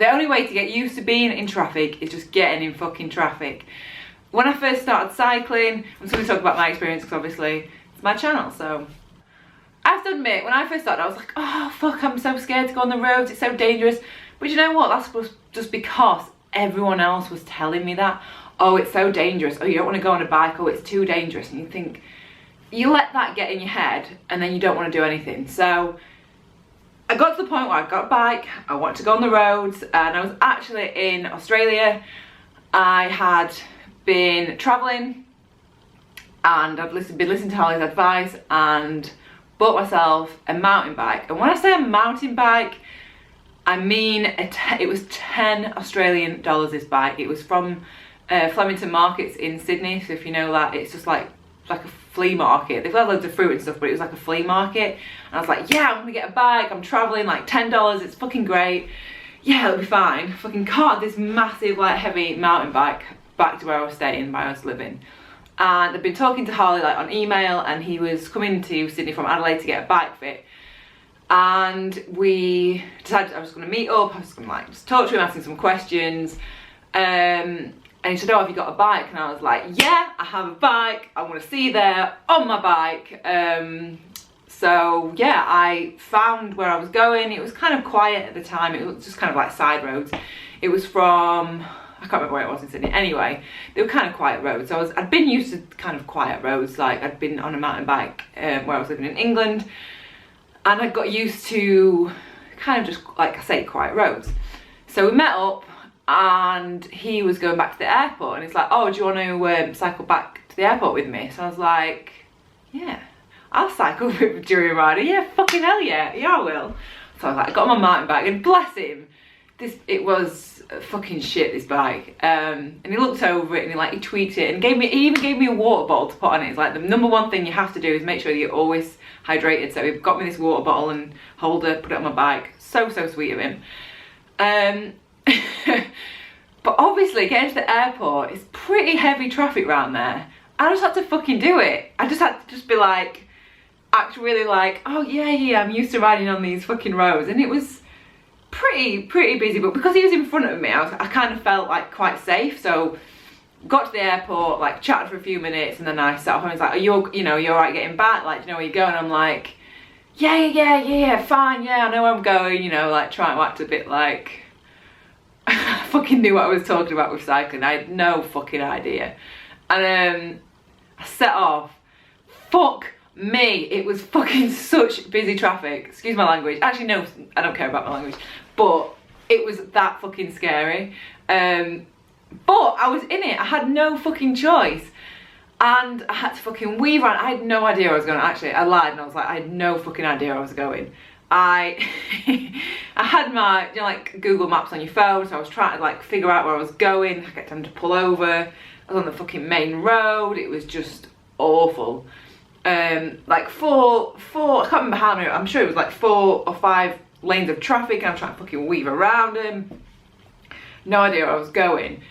The only way to get used to being in traffic is just getting in fucking traffic. When I first started cycling, I'm just going to talk about my experience because obviously it's my channel, so. I have to admit, when I first started, I was like, oh fuck, I'm so scared to go on the roads, it's so dangerous. But you know what, that's just because everyone else was telling me that. Oh, it's so dangerous, oh, you don't want to go on a bike, oh, it's too dangerous. And you think, you let that get in your head and then you don't want to do anything. So I got to the point where I got a bike, I wanted to go on the roads, and I was actually in Australia. I had been travelling and I've been listening to Holly's advice and bought myself a mountain bike. And when I say a mountain bike, I mean it was 10 Australian dollars this bike. It was from Flemington Markets in Sydney, so if you know that, it's just like a flea market. They've got loads of fruit and stuff, but it was like a flea market. And I was like, yeah, I'm gonna get a bike, I'm traveling, like $10, it's fucking great. Yeah, it'll be fine. Fucking caught this massive, like, heavy mountain bike back to where I was staying, where I was living. And I've been talking to Harley like on email, and he was coming to Sydney from Adelaide to get a bike fit. And we decided I was gonna meet up, I was gonna like just talk to him, ask him some questions. And he said, oh, have you got a bike? And I was like, yeah, I have a bike. I want to see you there on my bike. So yeah, I found where I was going. It was kind of quiet at the time. It was just kind of like side roads. It was from, I can't remember where it was in Sydney. Anyway, they were kind of quiet roads. So I'd been used to kind of quiet roads. Like I'd been on a mountain bike where I was living in England. And I got used to kind of just, like I say, quiet roads. So we met up, and he was going back to the airport, and he's like, oh, do you want to cycle back to the airport with me? So I was like, yeah, I'll cycle with Durianrider. Yeah, fucking hell yeah, yeah I will. So I was like, I got on my mountain bike, and bless him, it was fucking shit, this bike. And he looked over it, and he tweaked it, and he even gave me a water bottle to put on it. It's like the number one thing you have to do is make sure that you're always hydrated. So he got me this water bottle and holder, put it on my bike. So sweet of him. But obviously getting to the airport is pretty heavy traffic around there. I just had to fucking do it. I just had to just be like, act really like, oh yeah, I'm used to riding on these fucking roads. And it was pretty busy, but because he was in front of me, I kind of felt like quite safe. So got to the airport, like chatted for a few minutes, and then I sat up and was like, are you alright getting back? Like, do you know where you're going? I'm like, yeah, fine, yeah, I know where I'm going, like trying to act a bit like I fucking knew what I was talking about with cycling. I had no fucking idea. And I set off. Fuck me, it was fucking such busy traffic. Excuse my language. Actually, no, I don't care about my language. But it was that fucking scary. But I was in it. I had no fucking choice. And I had to fucking weave around. I had no idea where I was going. Actually, I lied and I was like, I had no fucking idea where I was going. I had my, like Google Maps on your phone, so I was trying to like figure out where I was going. I kept having to pull over. I was on the fucking main road. It was just awful. Like four, I can't remember how many, I'm sure it was like 4 or 5 lanes of traffic, and I'm trying to fucking weave around them. No idea where I was going.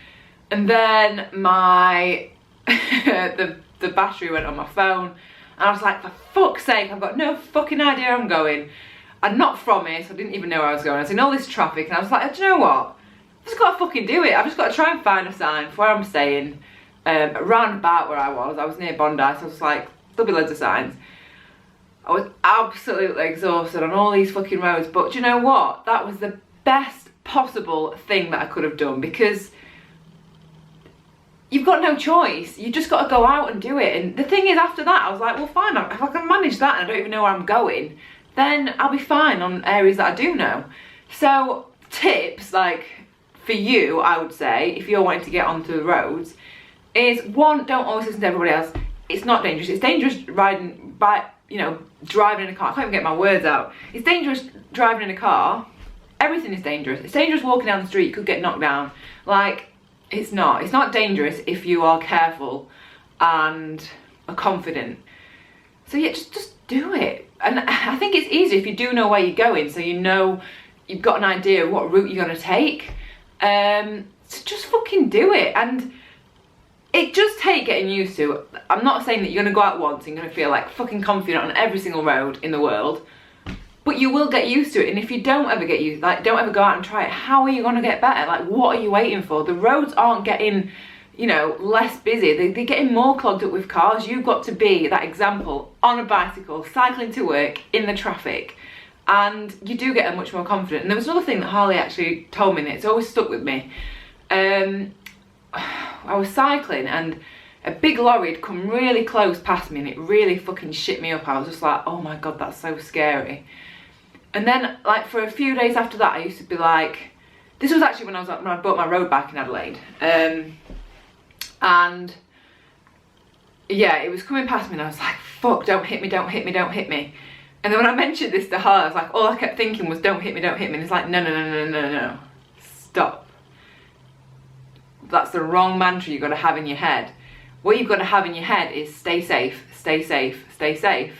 And then my, the battery went on my phone, and I was like, for fuck's sake, I've got no fucking idea where I'm going. I'm not from it, so I didn't even know where I was going. I was in all this traffic, and I was like, do you know what? I've just got to fucking do it. I've just got to try and find a sign for where I'm staying. Around about where I was near Bondi, so I was like, there'll be loads of signs. I was absolutely exhausted on all these fucking roads, but do you know what? That was the best possible thing that I could have done, because you've got no choice. You just got to go out and do it. And the thing is, after that, I was like, well, fine, if I can manage that and I don't even know where I'm going, then I'll be fine on areas that I do know. So tips, like for you, I would say, if you're wanting to get onto the roads, is 1, don't always listen to everybody else. It's not dangerous. It's dangerous riding by, driving in a car. I can't even get my words out. It's dangerous driving in a car. Everything is dangerous. It's dangerous walking down the street. You could get knocked down. Like, it's not dangerous if you are careful and are confident. So yeah, just do it. And I think it's easy if you do know where you're going, so you've got an idea of what route you're gonna take. So just fucking do it. And it just takes getting used to. I'm not saying that you're gonna go out once and you're gonna feel like fucking confident on every single road in the world, but you will get used to it. And if you don't ever get used, like, don't ever go out and try it, how are you going to get better? Like, what are you waiting for? The roads aren't getting, you know, less busy. They're getting more clogged up with cars. You've got to be that example on a bicycle, cycling to work in the traffic, and you do get much more confident. And there was another thing that Harley actually told me, and it's always stuck with me. I was cycling and a big lorry had come really close past me, and it really fucking shit me up. I was just like, oh my God, that's so scary. And then, like, for a few days after that, I used to be like, this was actually when I bought my road bike in Adelaide. And yeah, it was coming past me and I was like, fuck, don't hit me, don't hit me, don't hit me. And then when I mentioned this to her, I was like, all I kept thinking was, don't hit me, don't hit me. And it's like, no, no, no, no, no, no, stop. That's the wrong mantra you've got to have in your head. What you've got to have in your head is stay safe, stay safe, stay safe.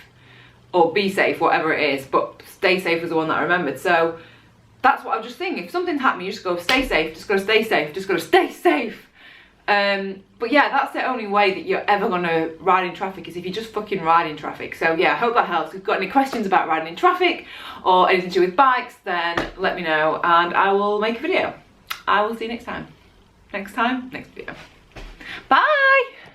Or be safe, whatever it is. But stay safe was the one that I remembered. So that's what I was just thinking. If something's happening, you just go, stay safe, just gotta stay safe, just gotta stay safe. But yeah, that's the only way that you're ever gonna ride in traffic, is if you just fucking ride in traffic. So yeah, I hope that helps. If you've got any questions about riding in traffic or anything to do with bikes, then let me know and I will make a video. I will see you next time. Next video. Bye!